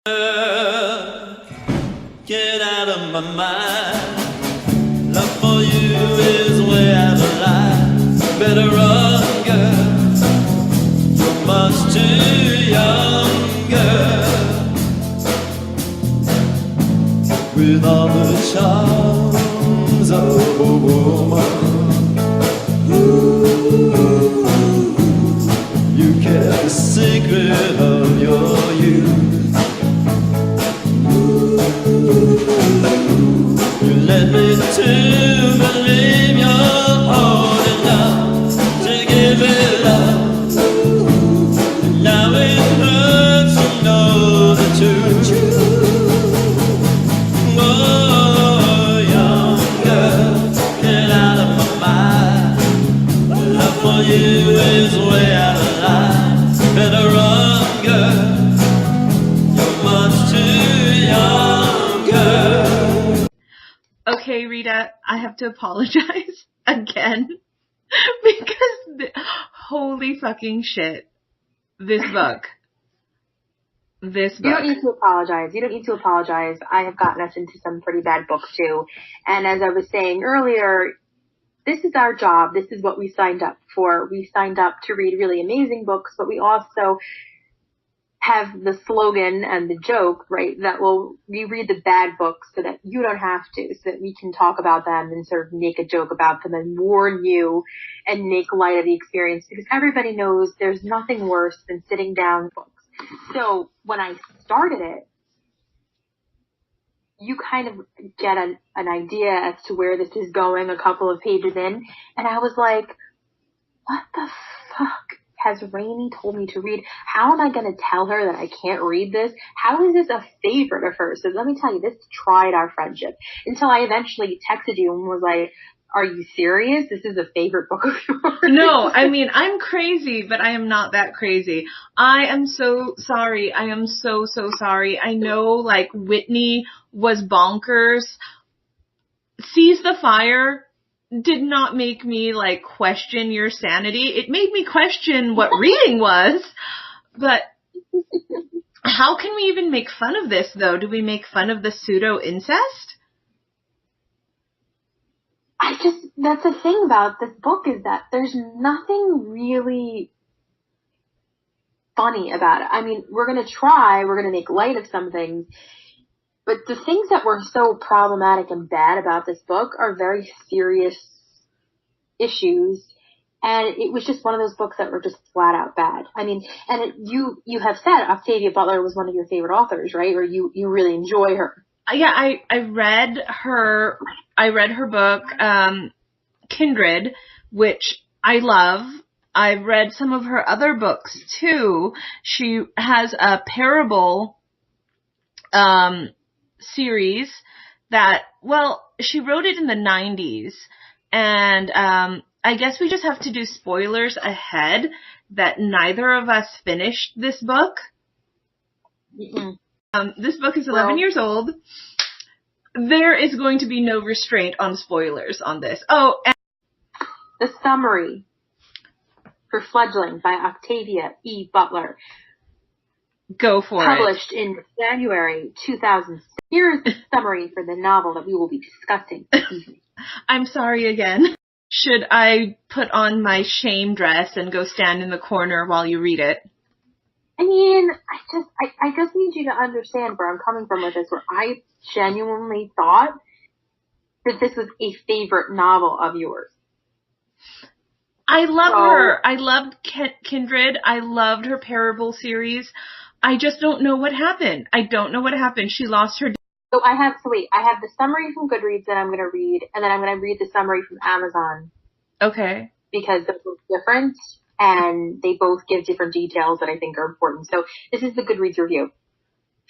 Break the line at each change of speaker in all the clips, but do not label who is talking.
Get out of my mind. Love for you is way out of line. Better run, girl. You're much too young, girl. With all the charms of a woman, you kept the secret of your youth. You led me to believe you're old enough to give it up. And now it hurts to know the truth. Oh, young girl, get out of my mind. Love for you is way out of line. Better run, girl. You're much too young, girl.
Okay, Rita, I have to apologize again because holy fucking shit, this book. You
don't need to apologize. You don't need to apologize. I have gotten us into some pretty bad books too. And as I was saying earlier, this is our job. This is what we signed up for. We signed up to read really amazing books, but we also have the slogan and the joke, right, that we read the bad books so that you don't have to, so that we can talk about them and sort of make a joke about them and warn you and make light of the experience, because everybody knows there's nothing worse than sitting down with books. So when I started it, you kind of get an idea as to where this is going a couple of pages in, and I was like, what the fuck has Rainey told me to read? How am I going to tell her that I can't read this? How is this a favorite of hers? So let me tell you, this tried our friendship until I eventually texted you and was like, are you serious? This is a favorite book of yours?
No, I mean, I'm crazy, but I am not that crazy. I am so sorry. I am so sorry. I know, like, Whitney was bonkers. Seize the Fire did not make me, like, question your sanity. It made me question what reading was. But how can we even make fun of this, though? Do we make fun of the pseudo-incest?
That's the thing about this book, is that there's nothing really funny about it. I mean, we're going to make light of some things, but the things that were so problematic and bad about this book are very serious issues, and it was just one of those books that were just flat out bad. I mean, and you have said Octavia Butler was one of your favorite authors, right? Or you really enjoy her.
Yeah, I read her book, Kindred, which I love. I've read some of her other books too. She has a parable, series that, well, she wrote it in the 90s, and, I guess we just have to do spoilers ahead that neither of us finished this book. This book is 11 years old. There is going to be no restraint on spoilers on this. Oh, and
the summary for Fledgling by Octavia E. Butler.
Go for it.
Published in January 2006. Here is the summary for the novel that we will be discussing this evening.
I'm sorry again. Should I put on my shame dress and go stand in the corner while you read it?
I mean, I just need you to understand where I'm coming from with this, where I genuinely thought that this was a favorite novel of yours.
I love her. I loved Kindred. I loved her Parable series. I just don't know what happened. I don't know what happened. She lost her...
So I have the summary from Goodreads that I'm going to read, and then I'm going to read the summary from Amazon.
Okay.
Because they're both different, and they both give different details that I think are important. So this is the Goodreads review.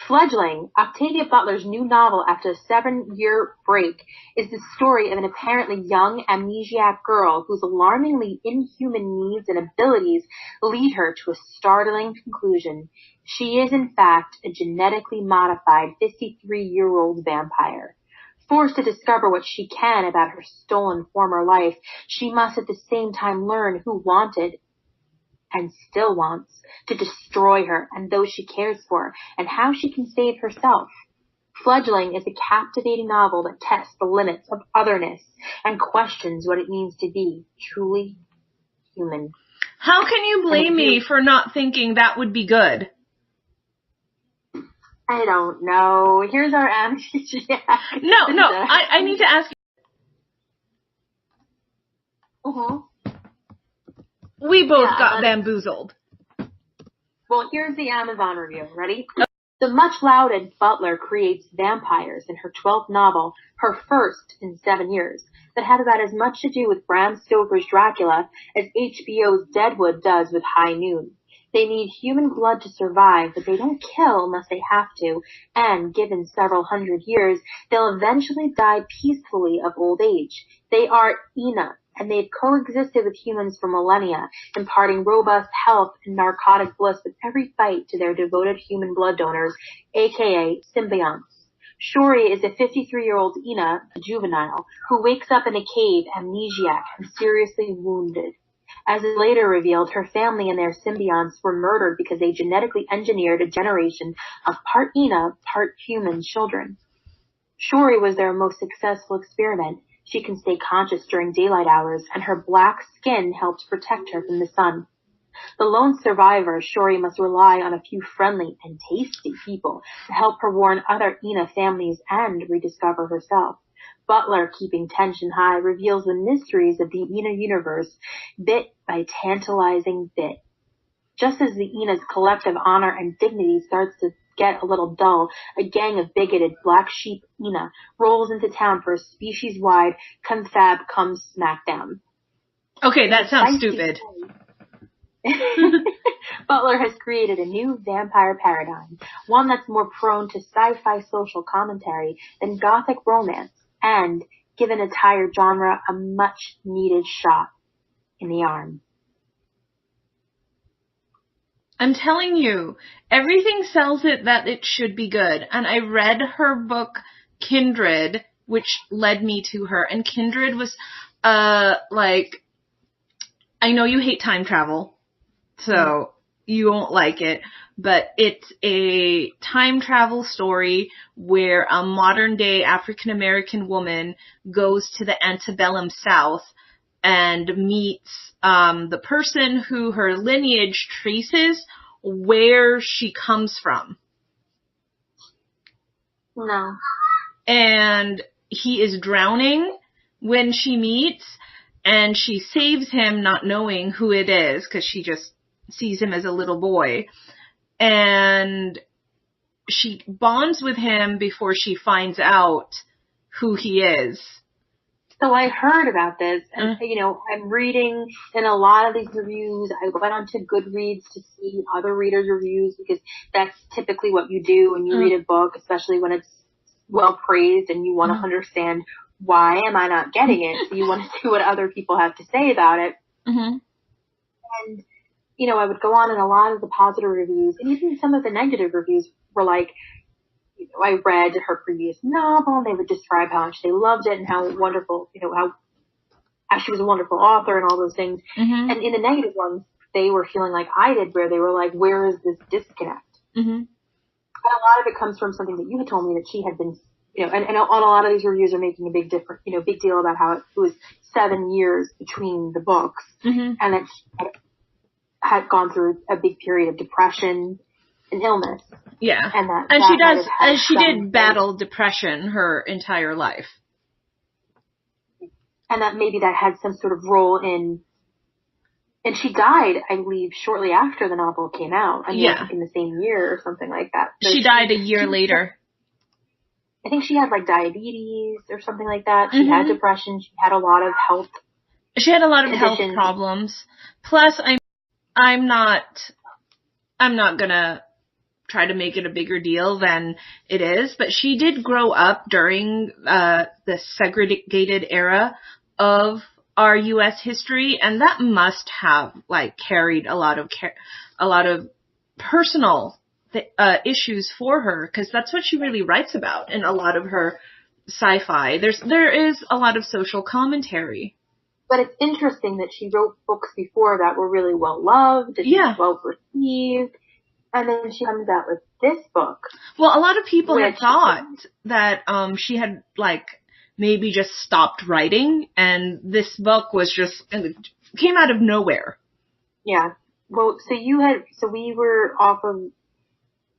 Fledgling, Octavia Butler's new novel after a 7-year break, is the story of an apparently young amnesiac girl whose alarmingly inhuman needs and abilities lead her to a startling conclusion. She is, in fact, a genetically modified 53-year-old vampire. Forced to discover what she can about her stolen former life, she must at the same time learn who wanted and still wants, to destroy her and those she cares for, and how she can save herself. Fledgling is a captivating novel that tests the limits of otherness and questions what it means to be truly human.
How can you blame me for not thinking that would be good?
I don't know. Here's our anesthesia.
No, I need to ask you.
Uh-huh.
We both got bamboozled.
Well, here's the Amazon review. Ready? The much-lauded Butler creates vampires in her 12th novel, her first in 7 years, that have about as much to do with Bram Stoker's Dracula as HBO's Deadwood does with High Noon. They need human blood to survive, but they don't kill unless they have to, and given several hundred years, they'll eventually die peacefully of old age. They are Ina, and they've coexisted with humans for millennia, imparting robust health and narcotic bliss with every fight to their devoted human blood donors, aka symbionts. Shori is a 53-year-old Ina, a juvenile, who wakes up in a cave amnesiac and seriously wounded. As is later revealed, her family and their symbionts were murdered because they genetically engineered a generation of part Ina, part human children. Shori was their most successful experiment. She can stay conscious during daylight hours, and her black skin helps protect her from the sun. The lone survivor, Shori, must rely on a few friendly and tasty people to help her warn other Ina families and rediscover herself. Butler, keeping tension high, reveals the mysteries of the Ina universe bit by tantalizing bit. Just as the Ina's collective honor and dignity starts to get a little dull, a gang of bigoted black sheep Ina rolls into town for a species-wide confab come smackdown.
Okay, that sounds stupid.
Butler has created a new vampire paradigm, one that's more prone to sci-fi social commentary than gothic romance, and given a tired genre a much-needed shot in the arm.
I'm telling you, everything sells it that it should be good. And I read her book, Kindred, which led me to her. And Kindred was, I know you hate time travel, so you won't like it. But it's a time travel story where a modern day African American woman goes to the antebellum South and meets the person who her lineage traces where she comes from.
No.
And he is drowning when she meets, and she saves him not knowing who it is because she just sees him as a little boy. And she bonds with him before she finds out who he is.
So I heard about this, and I'm reading in a lot of these reviews. I went onto Goodreads to see other readers' reviews because that's typically what you do when you read a book, especially when it's well praised and you want to understand why am I not getting it. So you want to see what other people have to say about it.
Mm-hmm.
And I would go on, and a lot of the positive reviews and even some of the negative reviews were like, I read her previous novel, and they would describe how much they loved it and how wonderful, how she was a wonderful author and all those things.
Mm-hmm.
And in the negative ones, they were feeling like I did, where they were like, where is this disconnect?
Mm-hmm.
And a lot of it comes from something that you had told me that she had been, and a lot of these reviews are making a big deal about how it was 7 years between the books,
mm-hmm.
and that she had gone through a big period of depression and illness.
Yeah.
And
she did battle depression her entire life.
And that maybe that had some sort of role in, and she died, I believe, shortly after the novel came out. I think in the same year or something like that. So
she died a year later.
I think she had diabetes or something like that. She
mm-hmm.
had depression. She had a lot of health.
She had a lot of health problems. Plus, I'm not gonna try to make it a bigger deal than it is, but she did grow up during the segregated era of our U.S. history, and that must have carried a lot of personal issues for her, because that's what she really writes about in a lot of her sci-fi. There is a lot of social commentary.
But it's interesting that she wrote books before that were really well loved and well received. And then she comes out with this book.
Well, a lot of people had thought that she had, like, maybe just stopped writing, and this book was just, came out of nowhere.
Yeah. Well, so we were off of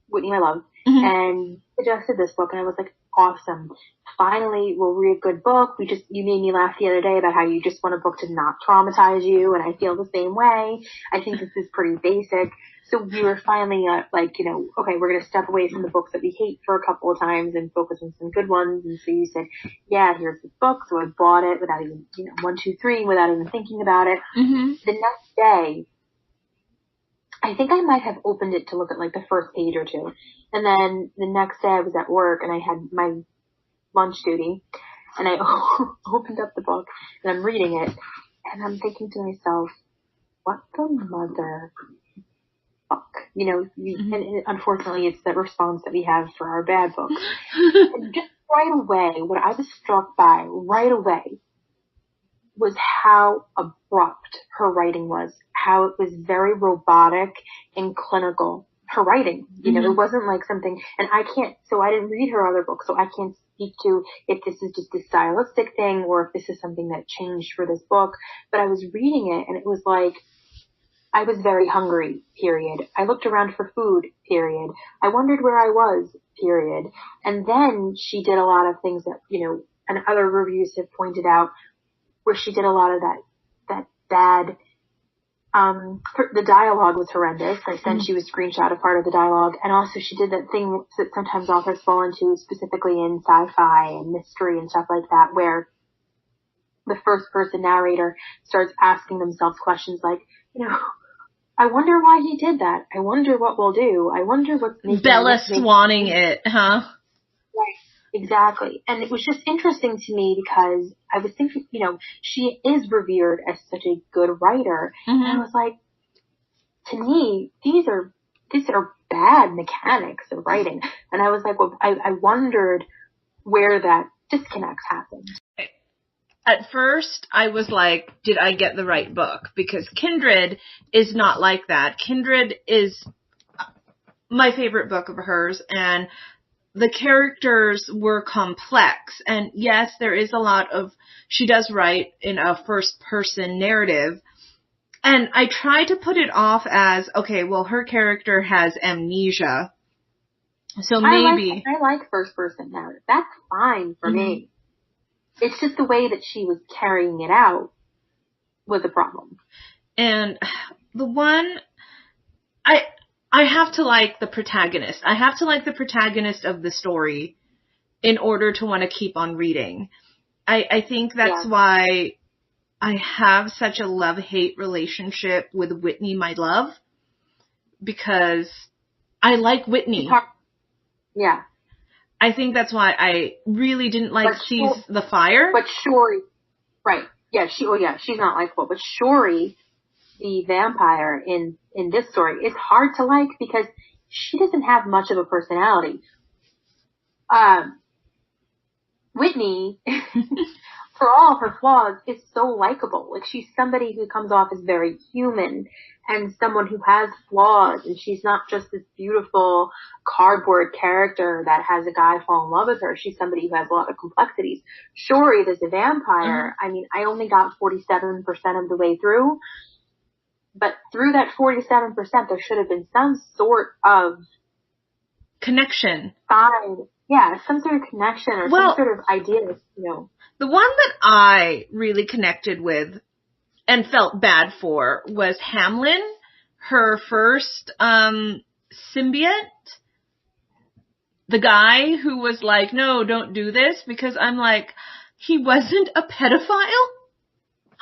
Whitney, My Love, and suggested this book, and I was like, awesome. Finally, we'll read a good book. You made me laugh the other day about how you just want a book to not traumatize you, and I feel the same way. I think this is pretty basic. So we were finally like, okay, we're going to step away from the books that we hate for a couple of times and focus on some good ones. And so you said, yeah, here's this book. So I bought it without even, 1, 2, 3, without even thinking about it.
Mm-hmm.
The next day, I think I might have opened it to look at like the first page or two. And then the next day I was at work and I had my lunch duty and I opened up the book and I'm reading it and I'm thinking to myself, what the mother fuck? And unfortunately it's the response that we have for our bad books. And just right away, what I was struck by right away was how abrupt her writing was, how it was very robotic and clinical. Her writing, it wasn't like something, and I didn't read her other books, so I can't speak to if this is just a stylistic thing or if this is something that changed for this book, but I was reading it and it was like, I was very hungry, period. I looked around for food, period. I wondered where I was, period. And then she did a lot of things that, and other reviews have pointed out, where she did a lot of that bad, the dialogue was horrendous. I sent you a screenshot of part of the dialogue. And also she did that thing that sometimes authors fall into, specifically in sci-fi and mystery and stuff like that, where the first person narrator starts asking themselves questions like, I wonder why he did that. I wonder what we'll do. I wonder what's making
Bella Swanning it, huh?
Right. Exactly. And it was just interesting to me because I was thinking, she is revered as such a good writer. And I was like, to me, these are bad mechanics of writing. And I was like, well, I wondered where that disconnect happened.
At first, I was like, did I get the right book? Because Kindred is not like that. Kindred is my favorite book of hers, and the characters were complex. And yes, there is a lot of, she does write in a first-person narrative. And I try to put it off as, okay, well, her character has amnesia. So maybe.
I like first-person narrative. That's fine for me. It's just the way that she was carrying it out was a problem.
And the one, I have to like the protagonist. I have to like the protagonist of the story in order to want to keep on reading. I think that's why I have such a love-hate relationship with Whitney, My Love, because I like Whitney.
Yeah.
I think that's why I really didn't like Seize the Fire.
But Shori, right. Yeah, she's not likable. But Shori, the vampire in this story, is hard to like because she doesn't have much of a personality. Whitney, for all of her flaws, is so likable. Like, she's somebody who comes off as very human and someone who has flaws, and she's not just this beautiful cardboard character that has a guy fall in love with her. She's somebody who has a lot of complexities. Shori, there's a vampire. I mean, I only got 47% of the way through, but through that 47%, there should have been some sort of
connection.
Yeah, some sort of connection or some sort of idea,
The one that I really connected with and felt bad for was Hamlin, her first symbiote. The guy who was like, no, don't do this, because I'm like, he wasn't a pedophile?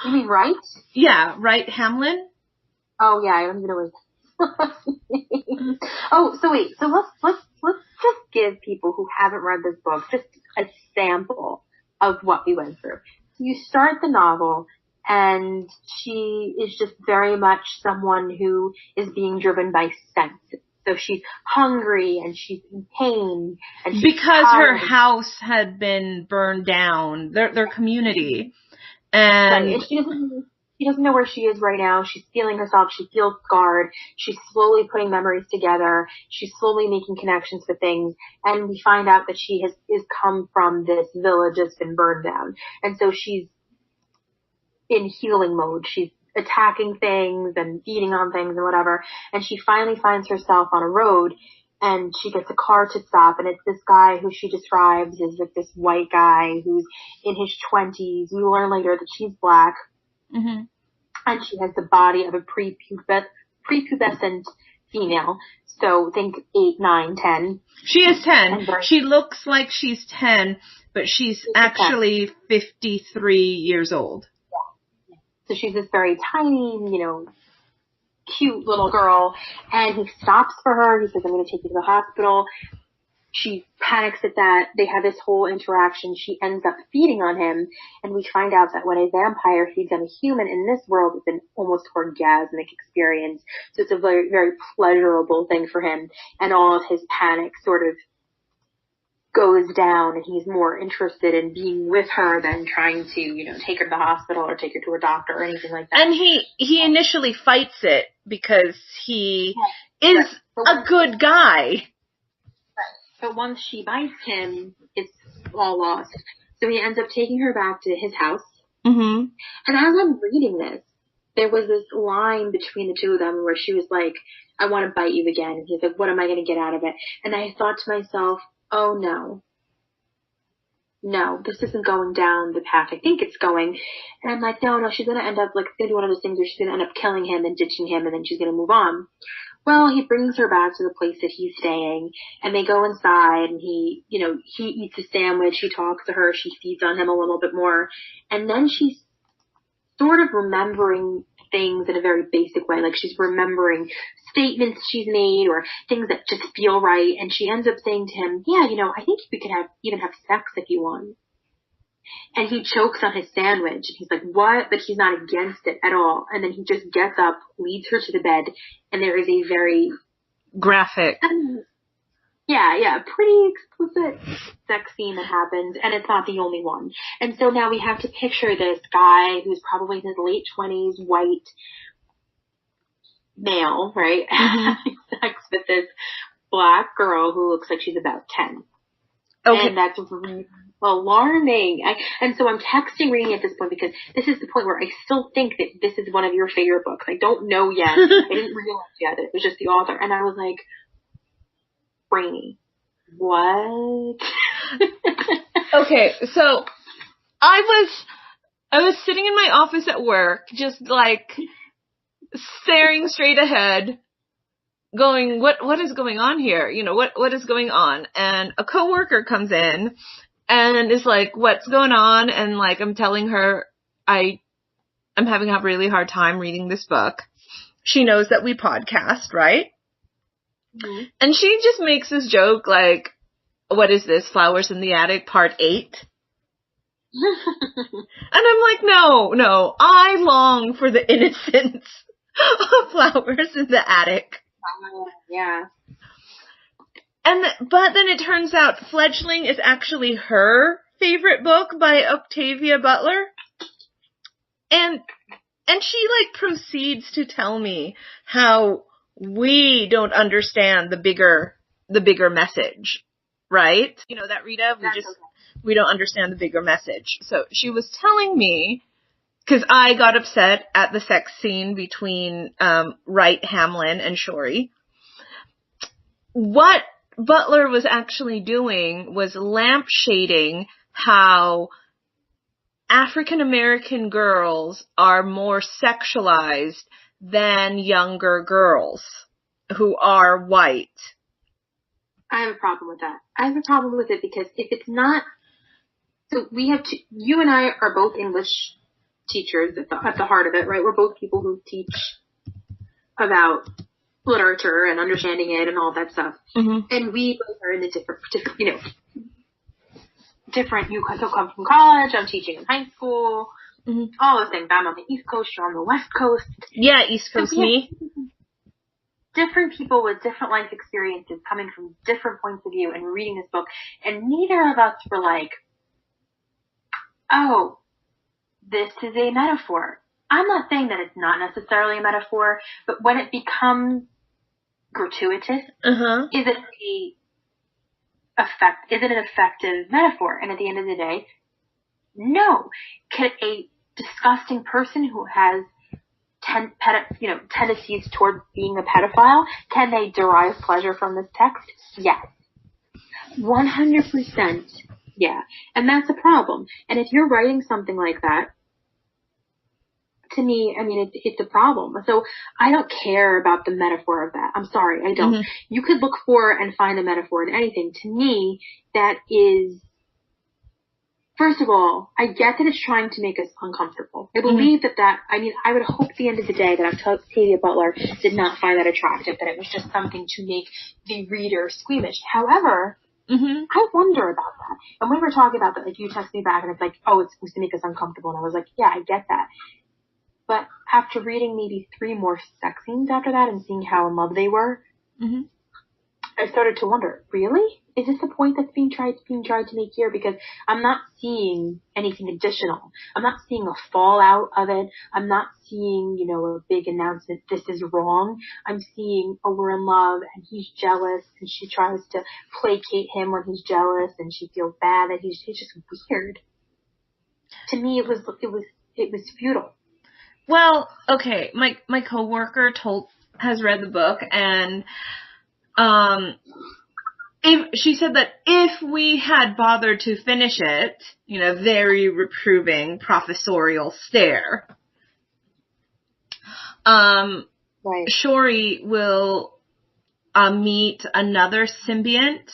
You mean Wright?
Yeah, Wright Hamlin.
Oh yeah, I'm gonna Oh, so wait, so let's just give people who haven't read this book just a sample of what we went through. So you start the novel, and she is just very much someone who is being driven by sense. So she's hungry and she's in pain and she's
because
tired.
her house had been burned down, their community. And
right. And she doesn't know where she is right now. She's feeling herself. She feels scarred. She's slowly putting memories together. She's slowly making connections to things. And we find out that she is come from this village that's been burned down. And so she's in healing mode. She's attacking things and beating on things and whatever. And she finally finds herself on a road, and she gets a car to stop, and it's this guy who she describes as like this white guy who's in his 20s. We learn later that she's black.
Mm-hmm.
And she has the body of a prepubescent female. So think 8, 9, 10.
She is 10. She looks like she's 10, but she's actually 53 years old.
Yeah. So she's this very tiny, cute little girl. And he stops for her. He says, I'm going to take you to the hospital. She panics at that. They have this whole interaction. She ends up feeding on him, and we find out that when a vampire feeds on a human in this world, it's an almost orgasmic experience. So it's a very, very pleasurable thing for him, and all of his panic sort of goes down, and he's more interested in being with her than trying to, take her to the hospital or take her to a doctor or anything like that.
And he initially fights it because he is a good guy.
But once she bites him, it's all lost. So he ends up taking her back to his house.
Mm-hmm.
And as I'm reading this, there was this line between the two of them where she was like, I want to bite you again. And he's like, what am I going to get out of it? And I thought to myself, oh no. No, this isn't going down the path I think it's going. And I'm like, no, she's going to end up like, it's going to be one of those things where she's going to end up killing him and ditching him, and then she's going to move on. Well, he brings her back to the place that he's staying, and they go inside, and he eats a sandwich, he talks to her, she feeds on him a little bit more, and then she's sort of remembering things in a very basic way, like she's remembering statements she's made or things that just feel right, and she ends up saying to him, yeah, I think we could even have sex if you want. And he chokes on his sandwich. And he's like, what? But he's not against it at all. And then he just gets up, leads her to the bed, and there is a very
graphic.
Pretty explicit sex scene that happens, and it's not the only one. And so now we have to picture this guy who's probably in his late 20s, white male, right?
Mm-hmm.
Sex with this black girl who looks like she's about 10.
Okay.
And that's really alarming. And so I'm texting Rainey at this point because this is the point where I still think that this is one of your favorite books. I don't know yet. I didn't realize yet that it was just the author. And I was like, Rainey, what?
Okay, so I was sitting in my office at work, just like staring straight ahead, going, what is going on here? What is going on? And a coworker comes in and is like, what's going on? And like, I'm telling her I'm having a really hard time reading this book. She knows that we podcast, right? Mm-hmm. And she just makes this joke like, what is this? Flowers in the Attic Part 8? And I'm like, no, I long for the innocence of Flowers in the Attic.
Yeah.
But then it turns out Fledgling is actually her favorite book by Octavia Butler. And she like proceeds to tell me how we don't understand the bigger message, right? That, Rita, we don't understand the bigger message. So she was telling me, cause I got upset at the sex scene between, Wright Hamlin and Shorey. What Butler was actually doing was lampshading how African American girls are more sexualized than younger girls who are white.
I have a problem with that. I have a problem with it because if it's not, so you and I are both English teachers at the heart of it, right? We're both people who teach about literature and understanding it and all that stuff. Mm-hmm. And we both are in the different, you come from college, I'm teaching in high school, mm-hmm. all those things. I'm on the East Coast, you're on the West Coast.
Yeah, East Coast me.
Different people with different life experiences coming from different points of view and reading this book. And neither of us were like, oh, this is a metaphor. I'm not saying that it's not necessarily a metaphor, but when it becomes gratuitous, is it an effective metaphor? And at the end of the day, no. Can a disgusting person who has tendencies towards being a pedophile, can they derive pleasure from this text? Yes. 100%. Yeah. And that's a problem. And if you're writing something like that, to me, I mean, it's a problem. So I don't care about the metaphor of that. I'm sorry, I don't. You could look for and find a metaphor in anything. To me, that is, first of all, I get that it's trying to make us uncomfortable. I believe I would hope at the end of the day that Octavia Butler did not find that attractive, that it was just something to make the reader squeamish. However, I wonder about that. And when we were talking about that, like, you text me back and it's like, oh, it's supposed to make us uncomfortable. And I was like, yeah, I get that. But after reading maybe 3 more sex scenes after that and seeing how in love they were, I started to wonder, really? Is this the point that's being tried to make here? Because I'm not seeing anything additional. I'm not seeing a fallout of it. I'm not seeing, a big announcement, this is wrong. I'm seeing, oh, we're in love and he's jealous and she tries to placate him when he's jealous and she feels bad that he's just weird. To me, it was futile.
Well, okay, my coworker has read the book, and she said that if we had bothered to finish it, very reproving professorial stare, right, Shori will meet another symbiont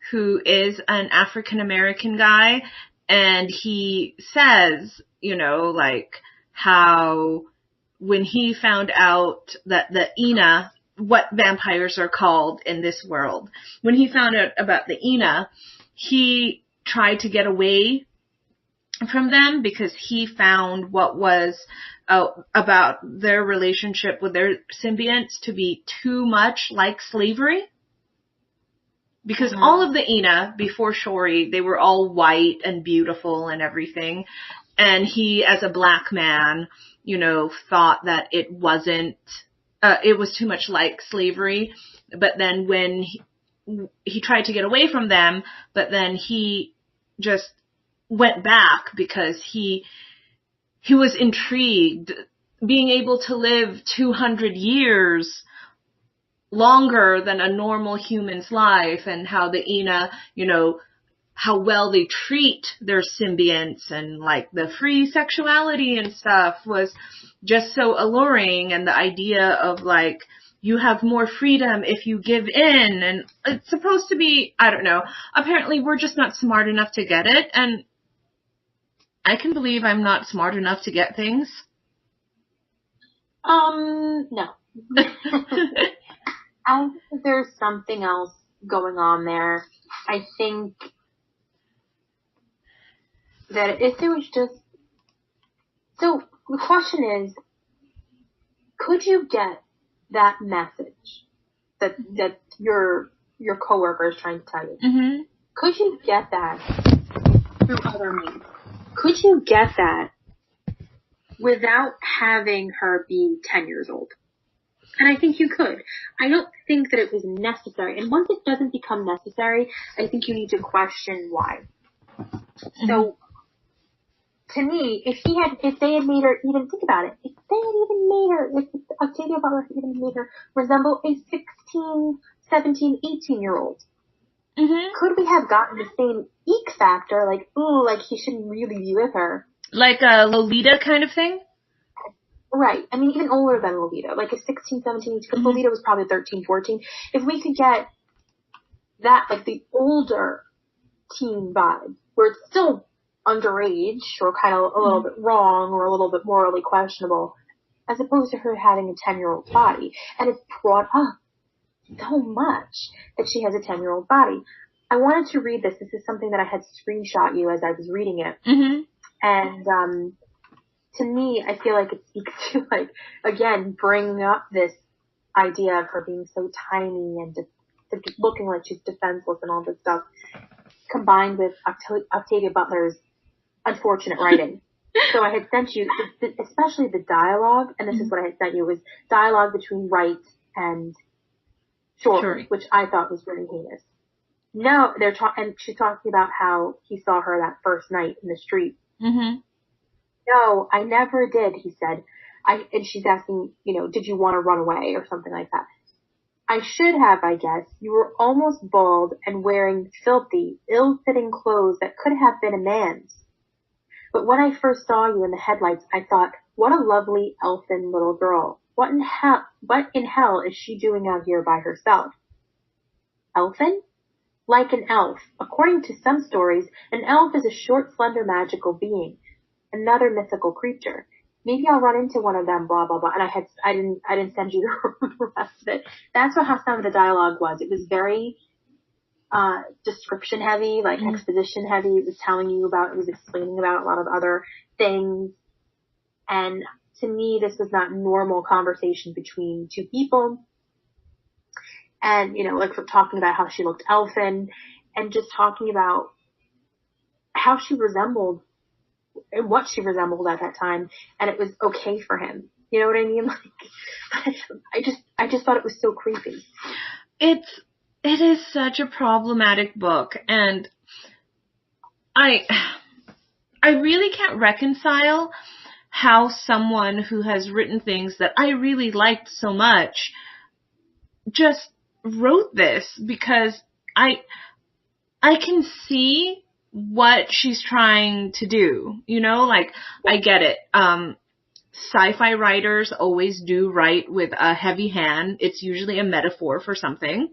who is an African American guy, and he says, how when he found out that the Ina, what vampires are called in this world, when he found out about the Ina, he tried to get away from them because he found what was about their relationship with their symbionts to be too much like slavery. Because all of the Ina before Shori, they were all white and beautiful and everything. And he, as a black man, thought that it wasn't, it was too much like slavery. But then when he tried to get away from them, but then he just went back because he was intrigued, being able to live 200 years longer than a normal human's life, and how the Ina, how well they treat their symbionts, and like the free sexuality and stuff was just so alluring. And the idea of like, you have more freedom if you give in, and it's supposed to be, I don't know, apparently we're just not smart enough to get it, and I can believe I'm not smart enough to get things.
No. I think there's something else going on there. I think that if it was just, so the question is, could you get that message that your coworker is trying to tell you? Could you get that through other means? Could you get that without having her be 10 years old? And I think you could. I don't think that it was necessary. And once it doesn't become necessary, I think you need to question why. So, to me, if they had made her, even think about it, if Octavia Butler even made her resemble a 16, 17, 18-year-old, could we have gotten the same eek factor, like, ooh, like he shouldn't really be with her?
Like a Lolita kind of thing?
Right. I mean, even older than Lolita, like a 16, 17, because Lolita was probably 13, 14. If we could get that, like the older teen vibe, where it's still underage or kind of a little bit wrong or a little bit morally questionable, as opposed to her having a 10-year-old body. And it's brought up so much that she has a 10-year-old body. I wanted to read this. This is something that I had screenshot you as I was reading it. And, to me, I feel like it speaks to, like, again, bringing up this idea of her being so tiny and just looking like she's defenseless and all this stuff, combined with Octavia Butler's unfortunate writing. So I had sent you, especially the dialogue, and this is what I had sent you, was dialogue between Wright and Shorty, which I thought was really heinous. No, and she's talking about how he saw her that first night in the street.
Mm-hmm.
No, I never did, he said. And she's asking, did you want to run away or something like that? I should have, I guess. You were almost bald and wearing filthy, ill-fitting clothes that could have been a man's. But when I first saw you in the headlights, I thought, what a lovely elfin little girl. What in hell is she doing out here by herself? Elfin? Like an elf. According to some stories, an elf is a short, slender, magical being. Another mythical creature. Maybe I'll run into one of them, blah, blah, blah. And I didn't send you the rest of it. That's how some of the dialogue was. It was very, description heavy, like exposition heavy. It was explaining about a lot of other things. And to me, this was not normal conversation between two people. And, like talking about how she looked elfin and just talking about how she resembled and what she resembled at that time, and it was okay for him. You know what I mean? Like, I just thought it was so creepy.
It is such a problematic book, and I really can't reconcile how someone who has written things that I really liked so much just wrote this, because I can see what she's trying to do, I get it. Sci-fi writers always do write with a heavy hand. It's usually a metaphor for something.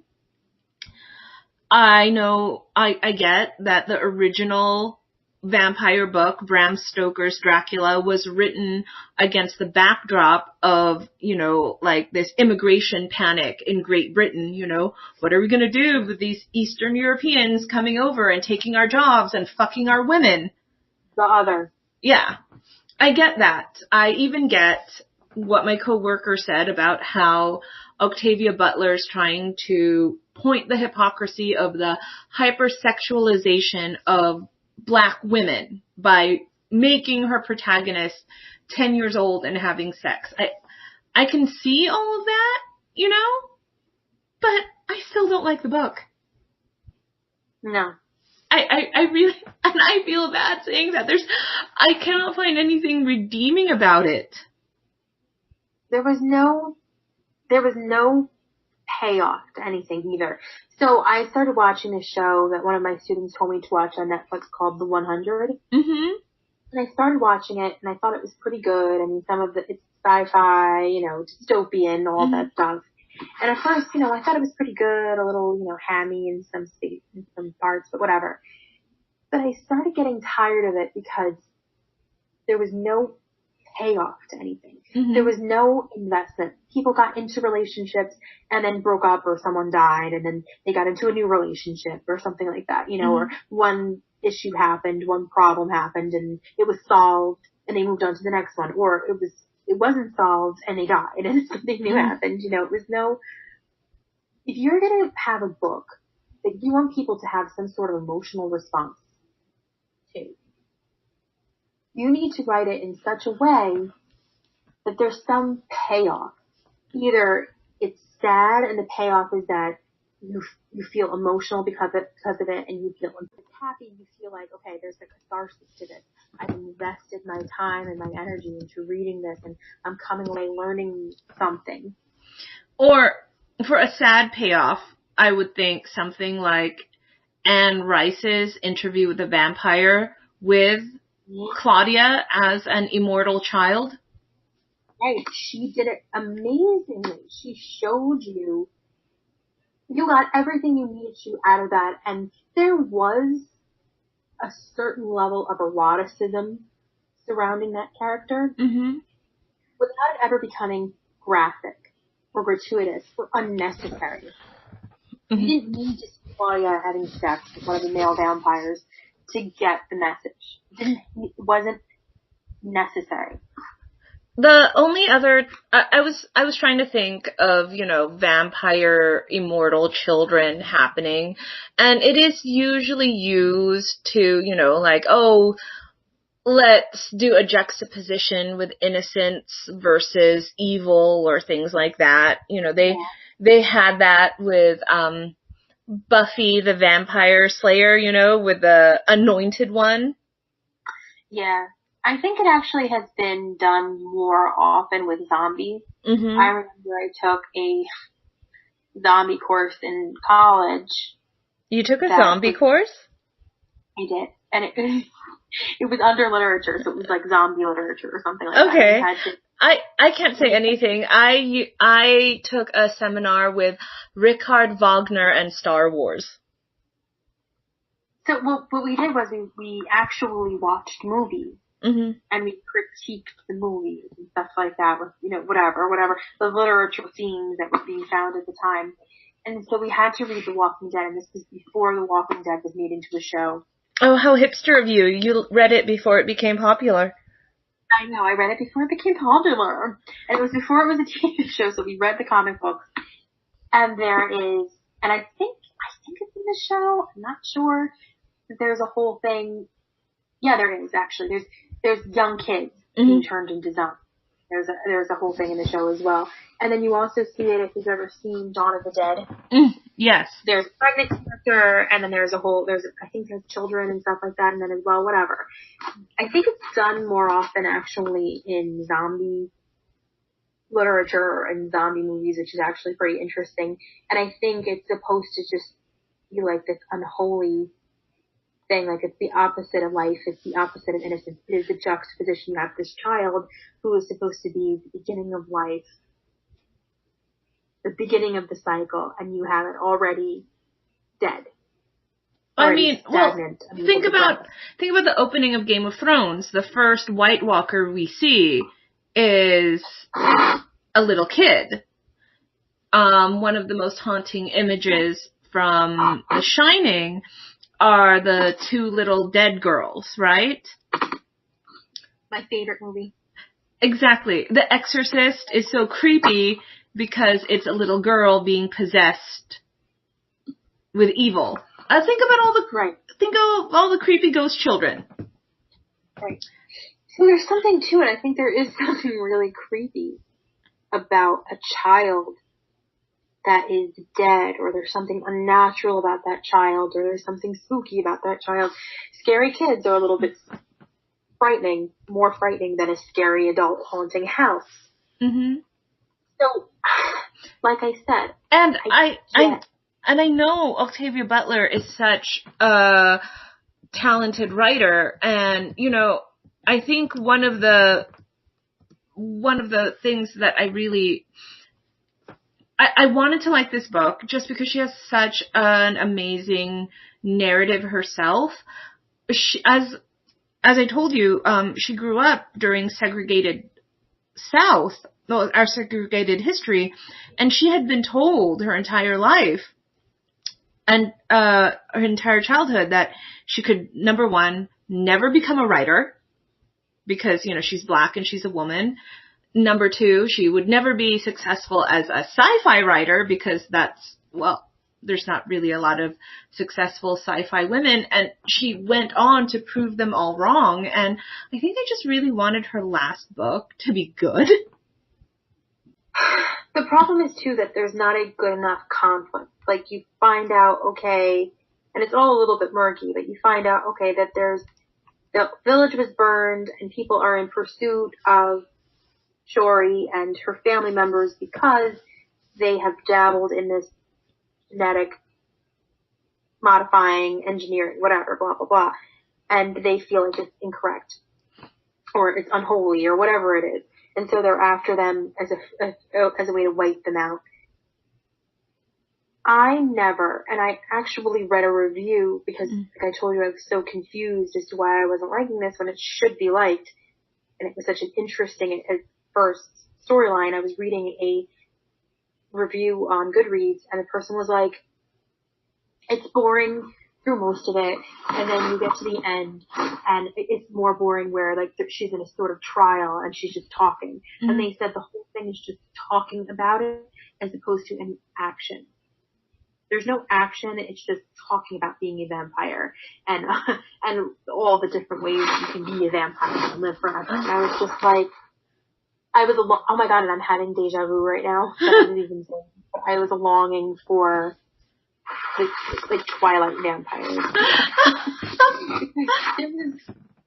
I know, I get that the original vampire book, Bram Stoker's Dracula, was written against the backdrop of, this immigration panic in Great Britain. What are we going to do with these Eastern Europeans coming over and taking our jobs and fucking our women?
The other.
Yeah. I get that. I even get what my coworker said about how Octavia Butler's trying to point the hypocrisy of the hypersexualization of Black women by making her protagonist 10 years old and having sex. I can see all of that, but I still don't like the book.
No.
I really, and I feel bad saying that. I cannot find anything redeeming about it.
There was no payoff to anything either. So I started watching a show that one of my students told me to watch on Netflix called The 100.
Mm-hmm.
And I started watching it, and I thought it was pretty good. I mean, it's sci-fi, dystopian, all that stuff. And at first, I thought it was pretty good, a little, hammy in some parts, but whatever. But I started getting tired of it because there was no payoff to anything. Mm-hmm. There was no investment. People got into relationships and then broke up, or someone died and then they got into a new relationship or something like that, mm-hmm. or one issue happened, one problem happened and it was solved and they moved on to the next one, or it wasn't solved and they died and something new happened, it was if you're going to have a book that you want people to have some sort of emotional response to, you need to write it in such a way that there's some payoff. Either it's sad and the payoff is that you feel emotional because of it, and you feel happy, you feel like, okay, there's a catharsis to this. I've invested my time and my energy into reading this and I'm coming away learning something.
Or for a sad payoff, I would think something like Anne Rice's Interview with the Vampire with Claudia as an immortal child.
Right. She did it amazingly. She showed you got everything you needed to out of that. And there was a certain level of eroticism surrounding that character, mm-hmm. without it ever becoming graphic or gratuitous or unnecessary. Mm-hmm. You didn't need to see Claudia having sex with one of the male vampires to get the message. It wasn't necessary.
The only other, I was trying to think of, vampire immortal children happening, and it is usually used to, let's do a juxtaposition with innocence versus evil or things like that. You know, they had that with Buffy the Vampire Slayer, you know, with the anointed one.
Yeah. I think it actually has been done more often with zombies.
Mm-hmm.
I remember I took a zombie course in college.
You took a zombie course?
I did. And it was under literature, so it was like zombie literature or something like that.
Okay. I can't say anything. I took a seminar with Richard Wagner and Star Wars.
So what we did was we actually watched movies.
Mm-hmm.
And we critiqued the movies and stuff like that with, you know, whatever, the literature themes that were being found at the time. And so we had to read The Walking Dead, and this was before The Walking Dead was made into a show.
Oh, how hipster of you. You read it before it became popular.
I know, I read it before it became popular. And it was before it was a TV show, so we read the comic books. And there is, and I think it's in the show, I'm not sure, there's a whole thing. Yeah, there is, actually. There's young kids being turned into zombies. There's a whole thing in the show as well. And then you also see it if you've ever seen Dawn of the Dead.
Yes.
There's a pregnant character, and then I think there's children and stuff like that, and then as well, whatever. I think it's done more often actually in zombie literature and zombie movies, which is actually pretty interesting. And I think it's supposed to just be like this unholy thing, like it's the opposite of life, it's the opposite of innocence. It is the juxtaposition. You have this child who is supposed to be the beginning of life, the beginning of the cycle, and you have it already dead.
Already stagnant. Well, think about the opening of Game of Thrones. The first White Walker we see is a little kid. One of the most haunting images from The Shining are the two little dead girls, right?
My favorite movie.
Exactly. The Exorcist is so creepy because it's a little girl being possessed with evil. Think of all the creepy ghost children.
Right. So there's something to it. I think there is something really creepy about a child that is dead, or there's something unnatural about that child, or there's something spooky about that child. Scary kids are a little bit more frightening than a scary adult haunting house.
Mm-hmm.
So, like I said,
and I know Octavia Butler is such a talented writer, and you know, I think one of the things that I wanted to like this book just because she has such an amazing narrative herself. As I told you, she grew up during segregated our segregated history, and she had been told her entire life and her entire childhood that she could, number one, never become a writer because, you know, she's black and she's a woman. Number two, she would never be successful as a sci-fi writer because there's not really a lot of successful sci-fi women, and she went on to prove them all wrong, and I think I just really wanted her last book to be good.
The problem is, too, that there's not a good enough conflict. Like, you find out, okay, and it's all a little bit murky, but you find out, okay, that the village was burned, and people are in pursuit of Shori and her family members because they have dabbled in this genetic modifying, engineering, whatever, blah, blah, blah. And they feel like it's incorrect or it's unholy or whatever it is. And so they're after them as a way to wipe them out. And I actually read a review because, like I told you, I was so confused as to why I wasn't liking this when it should be liked. And it was such an interesting first storyline. I was reading a review on Goodreads, and the person was like, it's boring through most of it, and then you get to the end, and it's more boring where, like, she's in a sort of trial, and she's just talking. Mm-hmm. And they said the whole thing is just talking about it, as opposed to any action. There's no action. It's just talking about being a vampire and all the different ways that you can be a vampire and live forever. And I was just like, oh my God, and I'm having deja vu right now. I didn't even say, but I was longing for like Twilight vampires.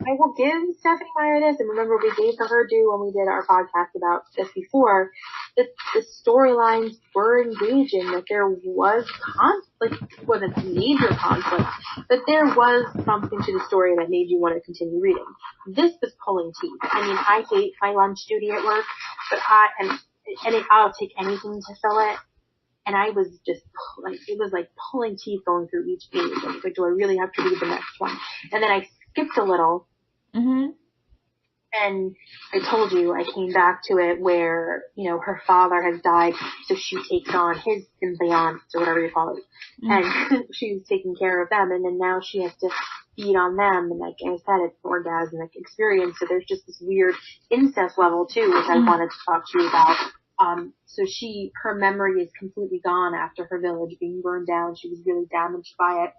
I will give Stephenie Meyer this, and remember we gave her due when we did our podcast about this before, that the storylines were engaging, that there was conflict, it wasn't a major conflict, but there was something to the story that made you want to continue reading. This was pulling teeth. I mean, I hate my lunch duty at work, but I'll take anything to fill it. And I was just like, it was like pulling teeth going through each page. I was like, do I really have to read the next one? And then I skipped a little.
Mm-hmm.
And I told you, I came back to it where, you know, her father has died, so she takes on his symbionts, or whatever you call it. Mm-hmm. And she's taking care of them, and then now she has to feed on them, and like I said, it's an orgasmic experience, so there's just this weird incest level too, which I wanted to talk to you about. So her memory is completely gone after her village being burned down. She was really damaged by it.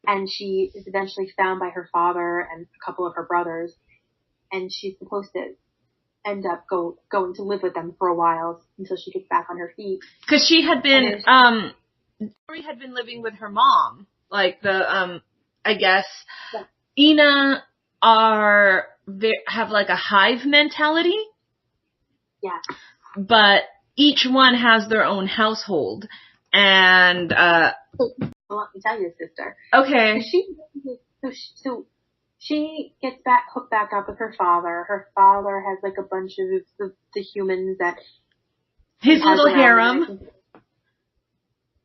And she is eventually found by her father and a couple of her brothers. And she's supposed to end up going to live with them for a while until she gets back on her feet.
Cause she had been, Dory had been living with her mom. Like I guess, Ina have like a hive mentality.
Yeah.
But each one has their own household. And,
well, let me tell you, sister.
Okay.
So she gets hooked back up with her father. Her father has like a bunch of the humans that
his little harem.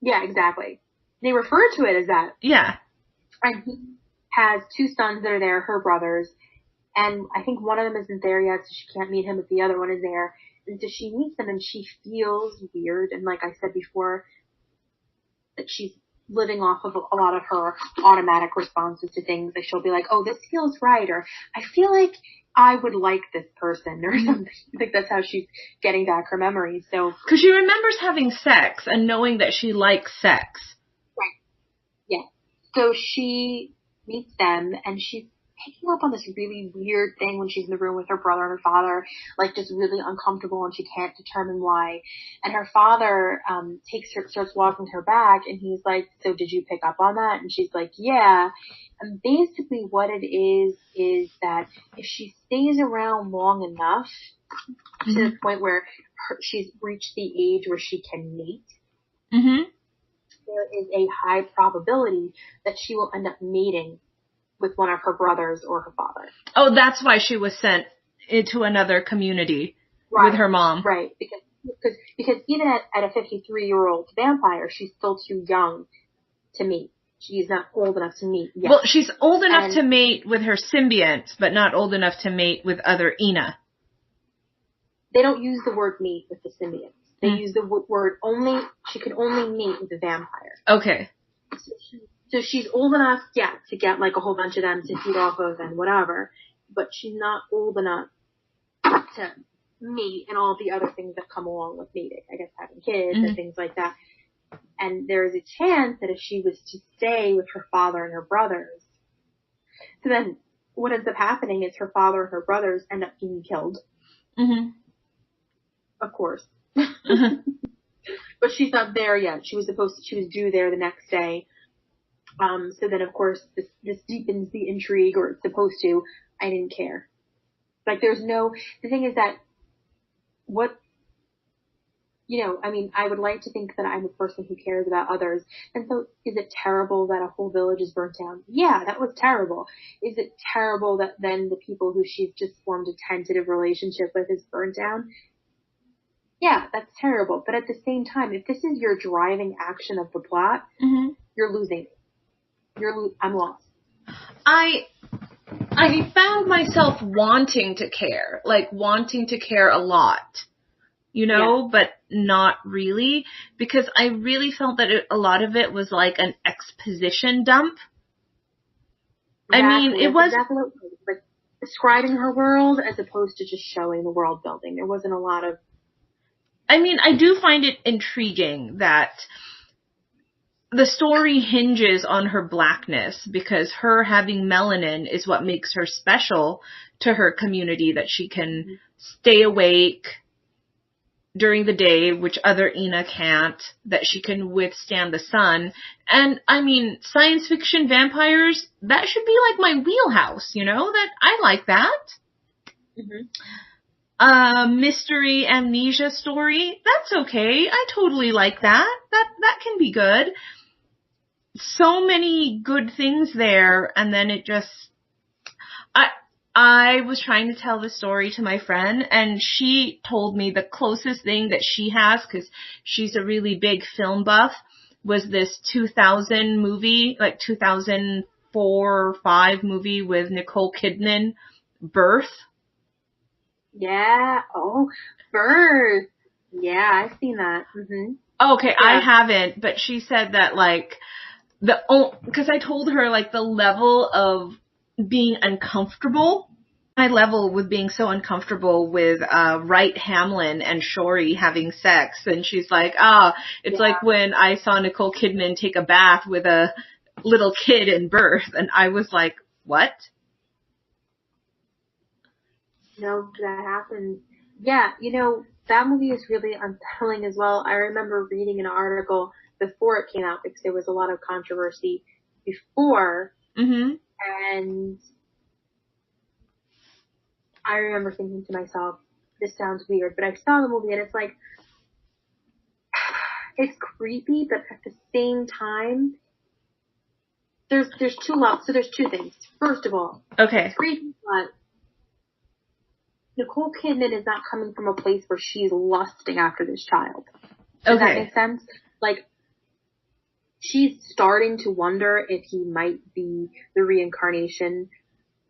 Yeah, exactly. They refer to it as that.
Yeah.
And he has two sons that are there, her brothers. And I think one of them isn't there yet, so she can't meet him, but the other one is there. And so she meets them and she feels weird. And like I said before, that she's living off of a lot of her automatic responses to things. Like she'll be like, oh, this feels right. Or I feel like I would like this person or something. I think that's how she's getting back her memories. So,
cause she remembers having sex and knowing that she likes sex.
Right. Yeah. So she meets them and she's picking up on this really weird thing when she's in the room with her brother and her father, like just really uncomfortable, and she can't determine why. And her father starts walking her back, and he's like, so did you pick up on that? And she's like, yeah. And basically what it is that if she stays around long enough to the point where she's reached the age where she can mate, there is a high probability that she will end up mating with one of her brothers or her father.
Oh, that's why she was sent into another community with her mom.
Right. Because even at a 53-year-old vampire, she's still too young to mate. She's not old enough to mate yet.
Well, she's old enough to mate with her symbionts, but not old enough to mate with other Ina.
They don't use the word mate with the symbionts. They use the word only, she can only mate with a vampire.
Okay.
So she's old enough, to get like a whole bunch of them to feed off of and whatever, but she's not old enough to mate and all the other things that come along with mating. I guess having kids and things like that. And there is a chance that if she was to stay with her father and her brothers, so then what ends up happening is her father and her brothers end up being killed. Mm-hmm. Of course. But she's not there yet. She was due there the next day. So then, of course, this deepens the intrigue, or it's supposed to. I didn't care. Like, the thing is that I would like to think that I'm a person who cares about others. And so, is it terrible that a whole village is burnt down? Yeah, that was terrible. Is it terrible that then the people who she's just formed a tentative relationship with is burnt down? Yeah, that's terrible. But at the same time, if this is your driving action of the plot, you're losing. I'm lost. I
found myself wanting to care a lot, but not really, because I really felt that a lot of it was like an exposition dump.
Exactly.
I mean, it was
exactly like describing her world as opposed to just showing the world building. There wasn't a lot of.
I mean, I do find it intriguing that the story hinges on her blackness, because her having melanin is what makes her special to her community, that she can stay awake during the day, which other Ina can't, that she can withstand the sun. And I mean, science fiction vampires, that should be like my wheelhouse, you know, that I like that. Mystery amnesia story, that's okay. I totally like that. That can be good. So many good things there, and then it just, I was trying to tell the story to my friend, and she told me the closest thing that she has, because she's a really big film buff, was this 2000 movie, like 2004 or 5 movie with Nicole Kidman, Birth.
Yeah. Oh, Birth. Yeah, I've seen that.
Okay,
Yeah.
I haven't, but she said that, like, because I told her, like, the level of being uncomfortable, my level with being so uncomfortable with Wright Hamlin and Shorey having sex, and she's like, it's like when I saw Nicole Kidman take a bath with a little kid in Birth, and I was like, what?
No, that happens. Yeah, you know, that movie is really unsettling as well. I remember reading an article before it came out, because there was a lot of controversy before, and I remember thinking to myself, this sounds weird, but I saw the movie and it's like, it's creepy, but at the same time, there's two levels. So there's two things. First of all,
Okay.
it's creepy, but Nicole Kidman is not coming from a place where she's lusting after this child. Does that make sense? Like, she's starting to wonder if he might be the reincarnation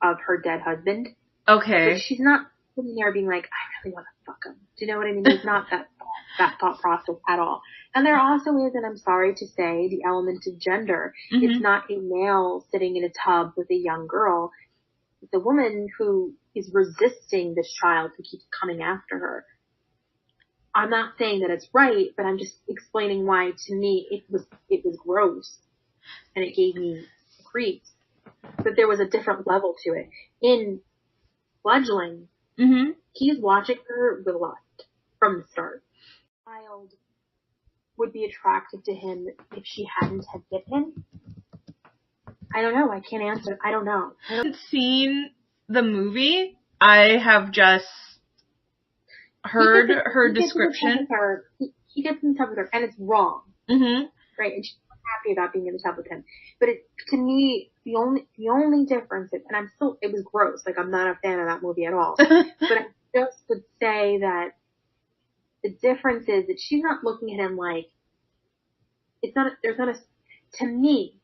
of her dead husband.
Okay.
But she's not sitting there being like, I really want to fuck him. Do you know what I mean? There's not that thought process at all. And there also is, and I'm sorry to say, the element of gender. It's not a male sitting in a tub with a young girl. It's a woman who is resisting this child who keeps coming after her. I'm not saying that it's right, but I'm just explaining why, to me, it was gross. And it gave me creeps. But there was a different level to it. In Fledgling, he's watching her with lust from the start. The child would be attracted to him if she hadn't have bit him. I don't know. I can't answer. I don't know.
I haven't seen the movie. I have just heard her description.
He gets in the tub with her, and it's wrong. Right? And she's not happy about being in the tub with him. But to me, the only difference is, and it was gross. Like, I'm not a fan of that movie at all. But I just would say that the difference is that she's not looking at him like, to me,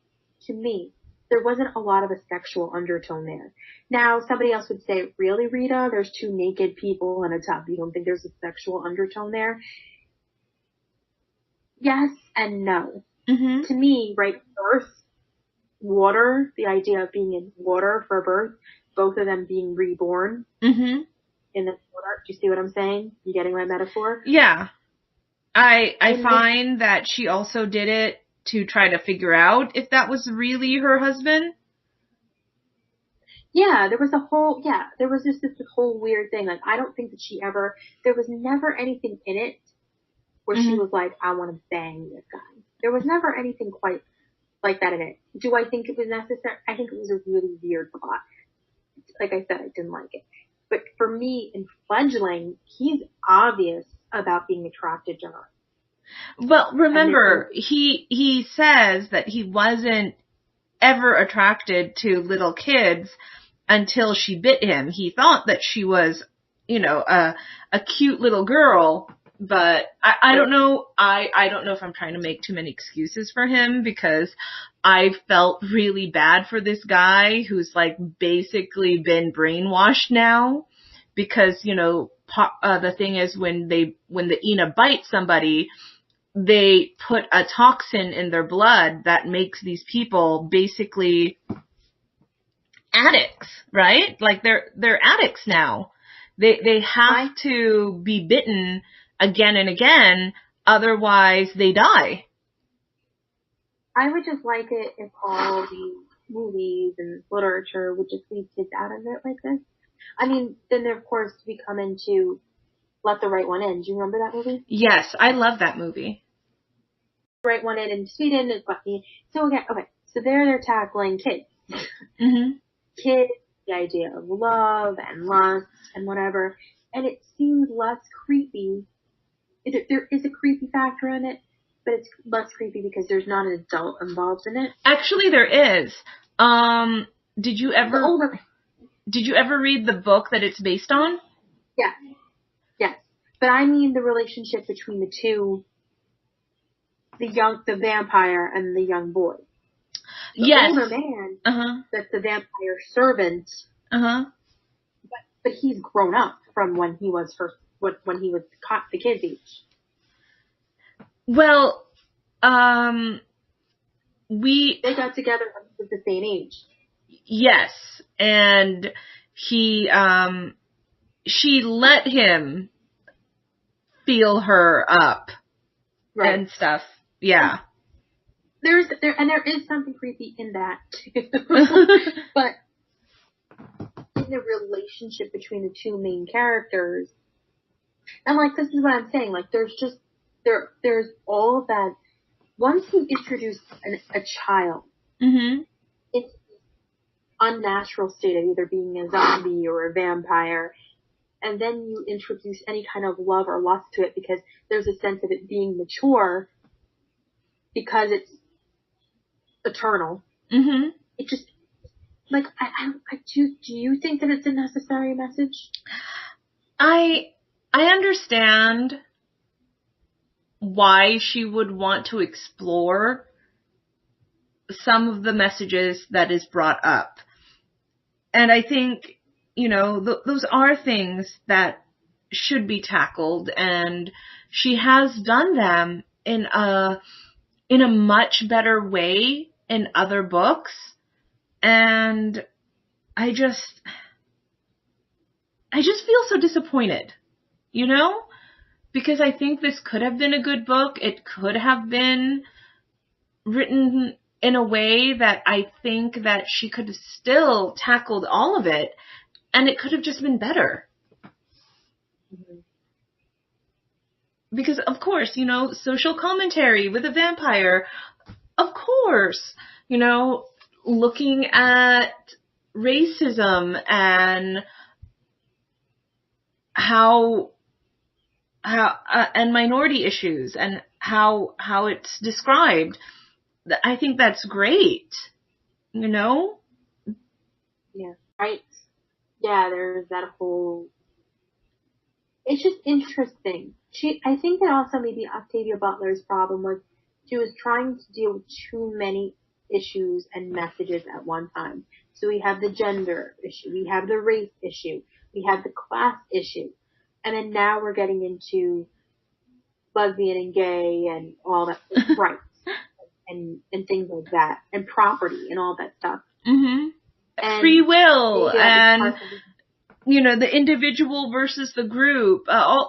there wasn't a lot of a sexual undertone there. Now, somebody else would say, really, Rita? There's two naked people in a tub. You don't think there's a sexual undertone there? Yes and no. To me, right, birth, water, the idea of being in water for birth, both of them being reborn in the water. Do you see what I'm saying? You getting my metaphor?
Yeah. I find that she also did it to try to figure out if that was really her husband.
Yeah, there was just this whole weird thing. Like, I don't think that there was never anything in it where she was like, I want to bang this guy. There was never anything quite like that in it. Do I think it was necessary? I think it was a really weird plot. Like I said, I didn't like it. But for me, in Fledgling, he's obvious about being attracted to her.
Well, remember, he says that he wasn't ever attracted to little kids until she bit him. He thought that she was, a cute little girl, but I don't know. I don't know if I'm trying to make too many excuses for him, because I felt really bad for this guy who's like basically been brainwashed now, because, the thing is when the Ina bites somebody, they put a toxin in their blood that makes these people basically addicts, right? Like they're addicts now. They have to be bitten again and again, otherwise they die.
I would just like it if all the movies and literature would just leave kids out of it like this. I mean, then of course we come into Let the Right One In. Do you remember that movie?
Yes, I love that movie.
The Right One In Sweden is Whitney. So again, okay, so they're tackling kids.
Mhm.
Kids, the idea of love and lust and whatever, and it seems less creepy. There is a creepy factor in it, but it's less creepy because there's not an adult involved in it.
Actually, there is. Did you
The
ever read the book that it's based on?
Yes. But I mean the relationship between the two, the vampire and the young boy. The
Yes.
older man, that's the vampire servant, but he's grown up from when he was the kid's age.
Well,
they got together when he was the same age.
Yes, and she let him feel her up and stuff. Yeah.
There is something creepy in that too. But in the relationship between the two main characters, and like this is what I'm saying, like there's all of that. Once you introduce a child into the unnatural state of either being a zombie or a vampire, and then you introduce any kind of love or lust to it because there's a sense of it being mature because it's eternal. It just, like, do you think that it's a necessary message?
I understand why she would want to explore some of the messages that is brought up. And I think, those are things that should be tackled, and she has done them in a much better way in other books. And I just feel so disappointed, because I think this could have been a good book. It could have been written in a way that I think that she could have still tackled all of it, and it could have just been better. Because, of course, social commentary with a vampire, of course, looking at racism and how and minority issues and how it's described. I think that's great,
Yeah, right. Yeah, there's that whole. It's just interesting. I think that also maybe Octavia Butler's problem was she was trying to deal with too many issues and messages at one time. So we have the gender issue, we have the race issue, we have the class issue, and then now we're getting into lesbian and gay and all that rights and things like that, and property and all that stuff.
And free will and the individual versus the group.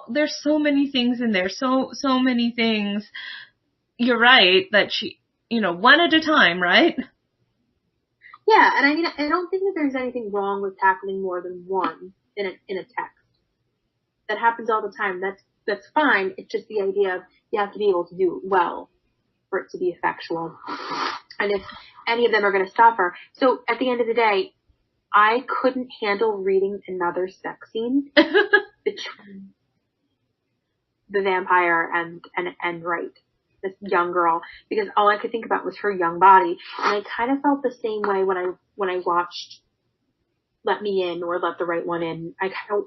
There's so many things in there. So many things. You're right that she, one at a time, right?
Yeah, and I mean, I don't think that there's anything wrong with tackling more than one in a text. That happens all the time. That's fine. It's just the idea of you have to be able to do it well for it to be effectual. And if any of them are going to stop her. So at the end of the day, I couldn't handle reading another sex scene between the vampire and Wright, this young girl, because all I could think about was her young body. And I kind of felt the same way when I watched Let Me In or Let the Right One In.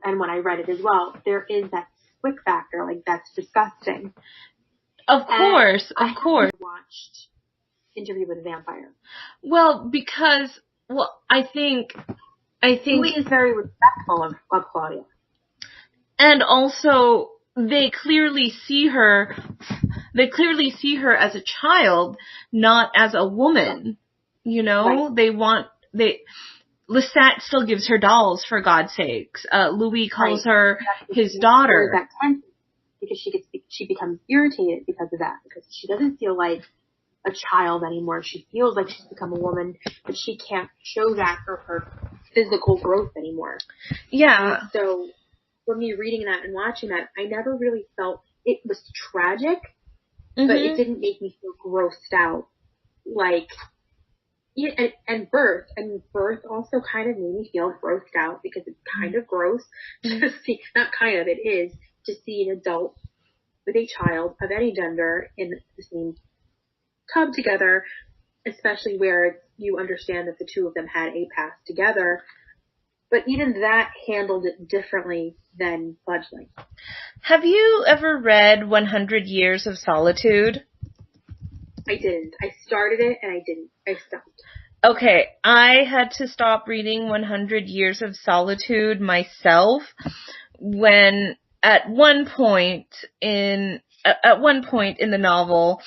And when I read it as well, there is that quick factor, like that's disgusting.
Of course.
I watched Interview with a Vampire.
Well, because I think
Louis is very respectful of Claudia. And
also they clearly see her as a child, not as a woman. Right. Lestat still gives her dolls, for God's sakes. Louis calls her his daughter.
Because she becomes irritated because of that, because she doesn't feel like a child anymore. She feels like she's become a woman, but she can't show that for her physical growth anymore.
Yeah.
And so for me reading that and watching that, I never really felt it was tragic, but it didn't make me feel grossed out. Like, yeah, and birth. I mean, birth also kind of made me feel grossed out because it's kind of gross to see, not kind of, it is, to see an adult with a child of any gender in the same tub together, especially where you understand that the two of them had a past together. But even that handled it differently than Fledgling.
Have you ever read 100 Years of Solitude?
I didn't. I started it and I didn't. I stopped.
Okay, I had to stop reading 100 Years of Solitude myself when at one point in the novel,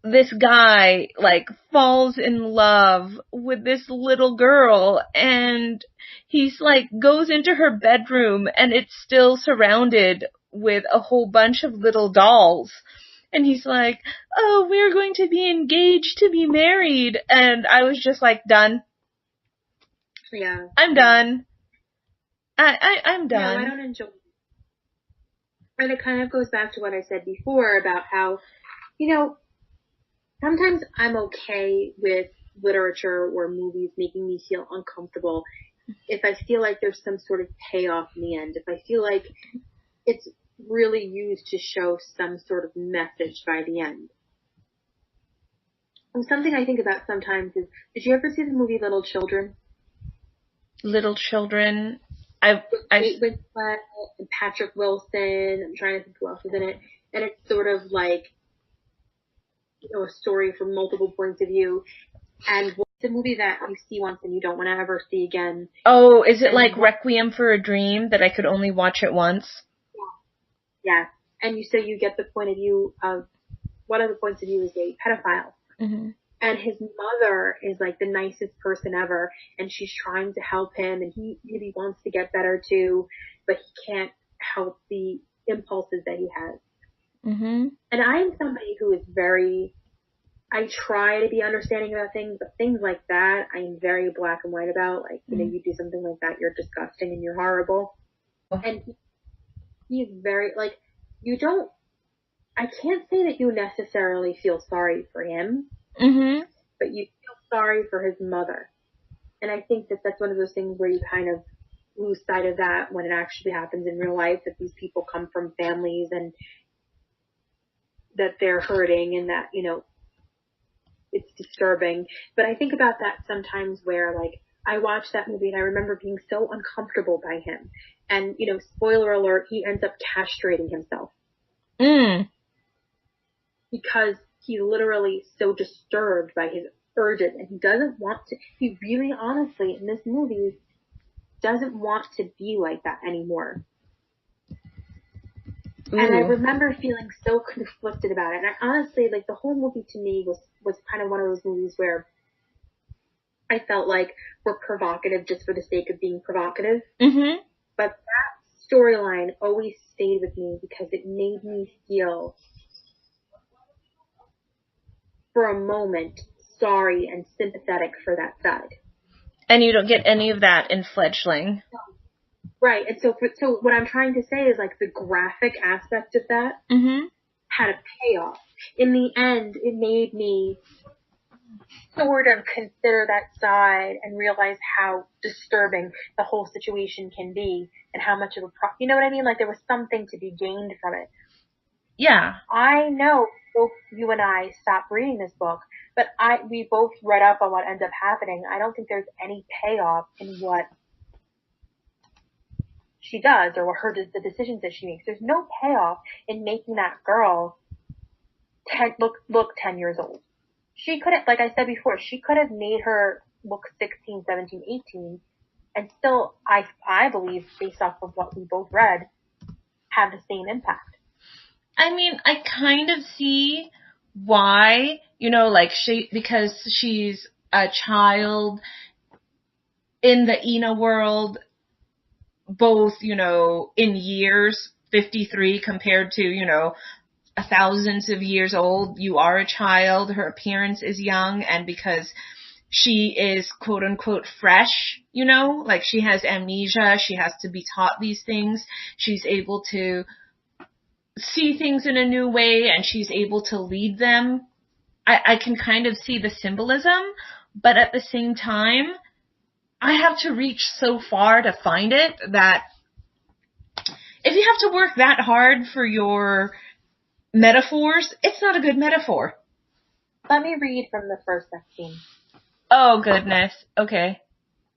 this guy like falls in love with this little girl, and he's like goes into her bedroom and it's still surrounded with a whole bunch of little dolls. And he's like, oh, we're going to be engaged to be married. And I was just like, done.
Yeah.
I'm done. I'm done.
No, I don't enjoy it. And it kind of goes back to what I said before about how, you know, sometimes I'm okay with literature or movies making me feel uncomfortable if I feel like there's some sort of payoff in the end. If I feel like it's really used to show some sort of message by the end. And something I think about sometimes is, did you ever see the movie Little Children?
Little Children.
Kate Winslet and Patrick Wilson. I'm trying to think who else is in it. And it's sort of like, you know, a story from multiple points of view. And it's a movie that you see once and you don't want to ever see again.
Oh, is it like Requiem for a Dream that I could only watch it once?
Yeah. And so you get the point of view of, one of the points of view is a pedophile.
Mm-hmm.
And his mother is like the nicest person ever, and she's trying to help him, and he really wants to get better too, but he can't help the impulses that he has.
Mm-hmm.
And I am somebody who is I try to be understanding about things, but things like that, I am very black and white about. Like, you know, you do something like that, you're disgusting and you're horrible. And he's very, like, I can't say that you necessarily feel sorry for him, but you feel sorry for his mother. And I think that that's one of those things where you kind of lose sight of that when it actually happens in real life, that these people come from families and that they're hurting and that, you know, it's disturbing. But I think about that sometimes where, like, I watched that movie and I remember being so uncomfortable by him. And, you know, spoiler alert, he ends up castrating himself. Because he's literally so disturbed by his urges and he doesn't want to, he really honestly in this movie doesn't want to be like that anymore. Ooh. And I remember feeling so conflicted about it. And I honestly, like, the whole movie to me was kind of one of those movies where I felt like we're provocative just for the sake of being provocative. Mm-hmm. But that storyline always stayed with me because it made me feel, for a moment, sorry and sympathetic for that side.
And you don't get any of that in Fledgling.
Right. And so what I'm trying to say is, like, the graphic aspect of that had a payoff. In the end, it made me sort of consider that side and realize how disturbing the whole situation can be and how much of a you know what I mean? Like, there was something to be gained from it.
Yeah.
I know both you and I stopped reading this book, but we both read up on what ends up happening. I don't think there's any payoff in what she does or the decisions that she makes. There's no payoff in making that girl look 10 years old. She could have, like I said before, she could have made her look 16, 17, 18 and still, I believe, based off of what we both read, have the same impact.
I mean, I kind of see why, you know, like because she's a child in the Ina world, both, you know, in years, 53 compared to, you know, thousands of years old. You are a child. Her appearance is young, and because she is quote unquote fresh, you know, like she has amnesia, she has to be taught these things. She's able to see things in a new way, and she's able to lead them. I can kind of see the symbolism, but at the same time, I have to reach so far to find it that if you have to work that hard for your metaphors, it's not a good metaphor.
Let me read from the first section.
Oh, goodness. Okay.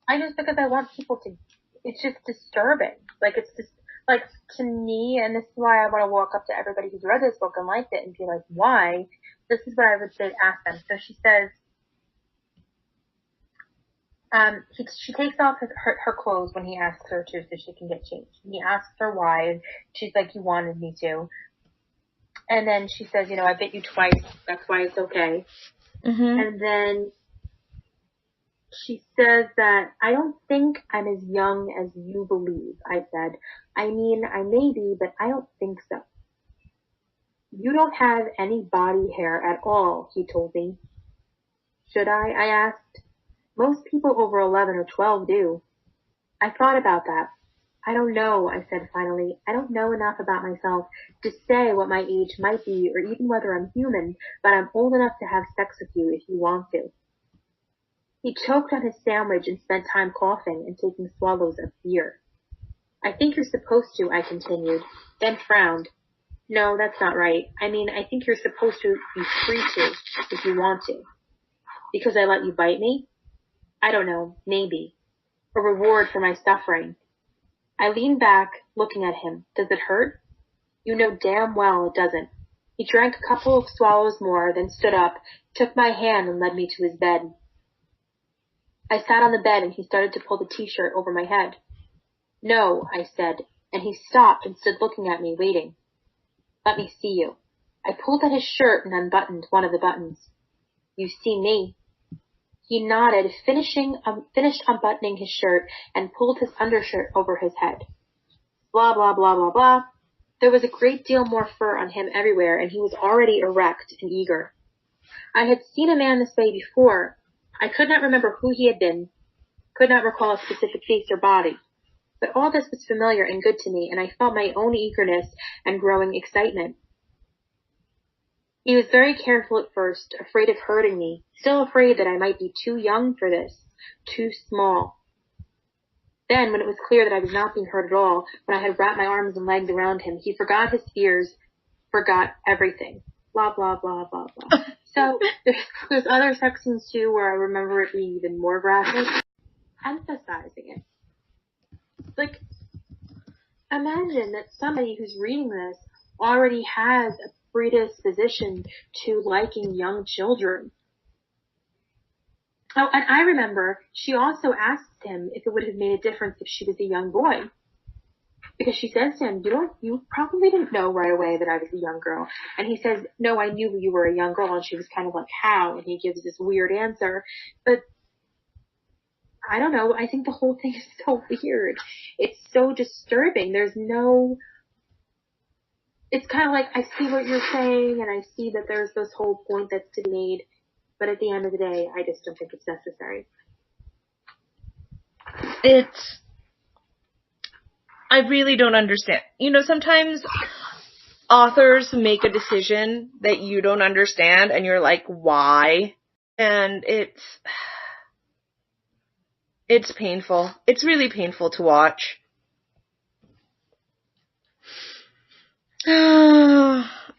Because I want people to, it's just disturbing. Like, it's just, like, to me, and this is why I want to walk up to everybody who's read this book and liked it and be like, why? This is what I would say to ask them. So she says, she takes off her clothes when he asks her to so she can get changed. And he asks her why, and she's like, you wanted me to. And then she says, you know, I bit you twice, that's why it's okay.
Mm-hmm.
And then she says that, I don't think I'm as young as you believe, I said. I mean, I may be, but I don't think so. You don't have any body hair at all, he told me. Should I asked. Most people over 11 or 12 do. I thought about that. I don't know, I said finally. I don't know enough about myself to say what my age might be or even whether I'm human, but I'm old enough to have sex with you if you want to. He choked on his sandwich and spent time coughing and taking swallows of beer. I think you're supposed to, I continued, then frowned. No, that's not right. I mean, I think you're supposed to be free to, if you want to. Because I let you bite me? I don't know, maybe. A reward for my suffering. I leaned back, looking at him. Does it hurt? You know damn well it doesn't. He drank a couple of swallows more, then stood up, took my hand and led me to his bed. I sat on the bed and he started to pull the t-shirt over my head. No, I said, and he stopped and stood looking at me, waiting. Let me see you. I pulled at his shirt and unbuttoned one of the buttons. You see me. He nodded, finished unbuttoning his shirt and pulled his undershirt over his head. Blah, blah, blah, blah, blah. There was a great deal more fur on him everywhere, and he was already erect and eager. I had seen a man this way before. I could not remember who he had been, could not recall a specific face or body. But all this was familiar and good to me, and I felt my own eagerness and growing excitement. He was very careful at first, afraid of hurting me, still afraid that I might be too young for this, too small. Then, when it was clear that I was not being hurt at all, when I had wrapped my arms and legs around him, he forgot his fears, forgot everything. Blah, blah, blah, blah, blah. So, there's other sections too where I remember it being even more graphic, emphasizing it. Like, imagine that somebody who's reading this already has a predisposition to liking young children. Oh, and I remember she also asked him if it would have made a difference if she was a young boy. Because she says to him, you probably didn't know right away that I was a young girl. And he says, no, I knew you were a young girl. And she was kind of like, how? And he gives this weird answer. But I don't know. I think the whole thing is so weird. It's so disturbing. It's kind of like, I see what you're saying, and I see that there's this whole point that's to be made, but at the end of the day, I just don't think it's necessary.
I really don't understand. You know, sometimes authors make a decision that you don't understand, and you're like, why? And it's painful. It's really painful to watch.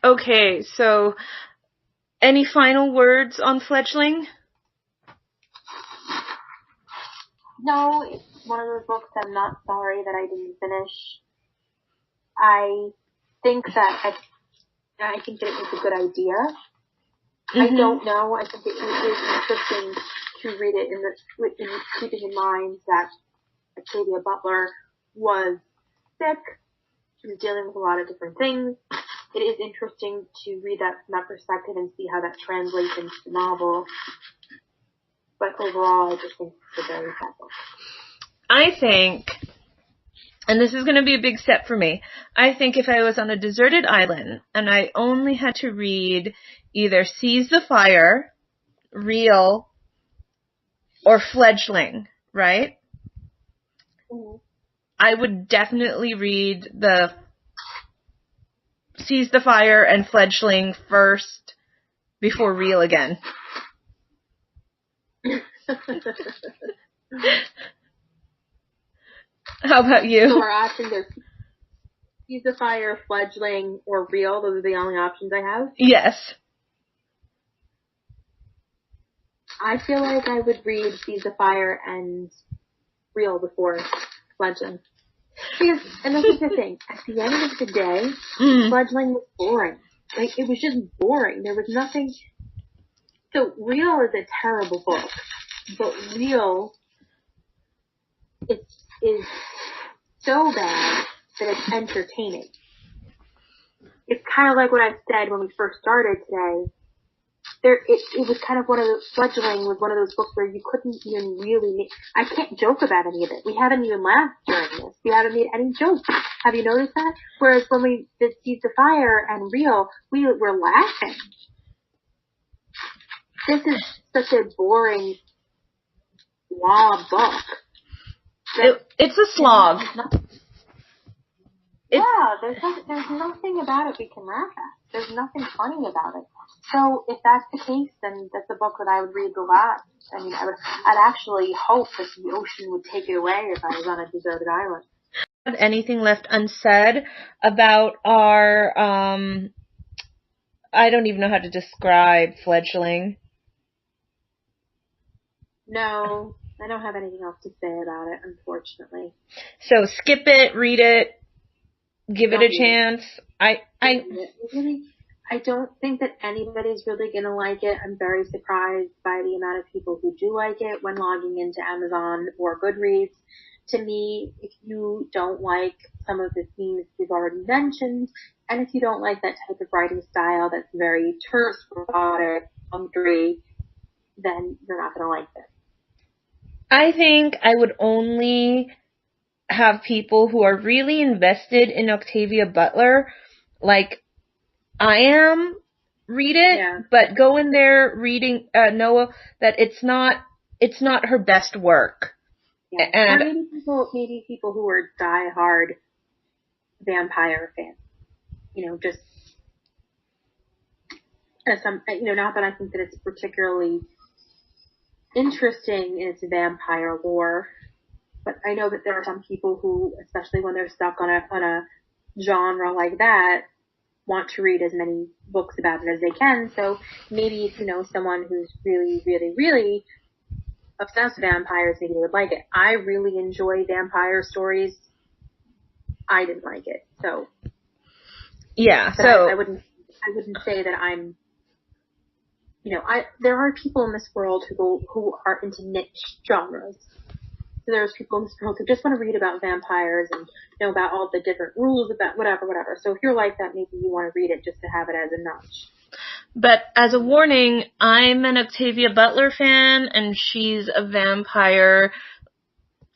Okay, so any final words on Fledgling?
No, it's one of those books I'm not sorry that I didn't finish. I think that it was a good idea. Mm-hmm. I don't know. I think it is interesting to read it in keeping in mind that Octavia Butler was sick. She was dealing with a lot of different things. It is interesting to read that from that perspective and see how that translates into the novel. But overall, I just think it's a very sad book.
I think and this is going to be a big step for me. I think if I was on a deserted island and I only had to read either Seize the Fire, Real, or Fledgling, right?
Mm-hmm.
I would definitely read the Seize the Fire and Fledgling first before Real again. How about you?
So our options are Seize the Fire, Fledgling, or Real. Those are the only options I have.
Yes.
I feel like I would read Seize the Fire and Real before Fledgling. Because, and this is the thing, at the end of the day, Fledgling was boring. Like, it was just boring. There was nothing. So, Real is a terrible book, but Real is so bad that it's entertaining. It's kind of like what I said when we first started today. It was kind of one of those, Fledgling was one of those books where you couldn't even really I can't joke about any of it. We haven't even laughed during this. We haven't made any jokes. Have you noticed that? Whereas when we did Seize the Fire and Real, we were laughing. This is such a boring, blah book.
It's a slog.
There's nothing about it we can laugh at. There's nothing funny about it. So if that's the case, then that's a book that I would read the last. I mean, I'd actually hope that the ocean would take it away if I was on a deserted island.
Anything left unsaid about our, I don't even know how to describe Fledgling.
No, I don't have anything else to say about it, unfortunately.
So skip it, read it, give it a chance.
I don't think that anybody's really going to like it. I'm very surprised by the amount of people who do like it when logging into Amazon or Goodreads. To me, if you don't like some of the themes we've already mentioned, and if you don't like that type of writing style that's very terse, robotic, punctuary, then you're not going to like this.
I think I would only have people who are really invested in Octavia Butler, like I am, read it, but go in there reading, Noah, that it's not her best work.
Yeah. And maybe people who are die-hard vampire fans, just as some, not that I think that it's particularly interesting in its vampire lore, but I know that there are some people who, especially when they're stuck on a genre like that, want to read as many books about it as they can. So maybe if you know someone who's really, really, really obsessed with vampires, maybe they would like it. I really enjoy vampire stories. I didn't like it, so
yeah.
So I wouldn't say that I'm. There are people in this world who are into niche genres. So there's people in this world who just want to read about vampires and know about all the different rules about whatever. So if you're like that, maybe you want to read it just to have it as a notch.
But as a warning, I'm an Octavia Butler fan, and she's a vampire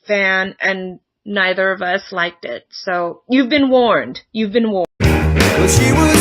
fan, and neither of us liked it. So you've been warned. Well, she was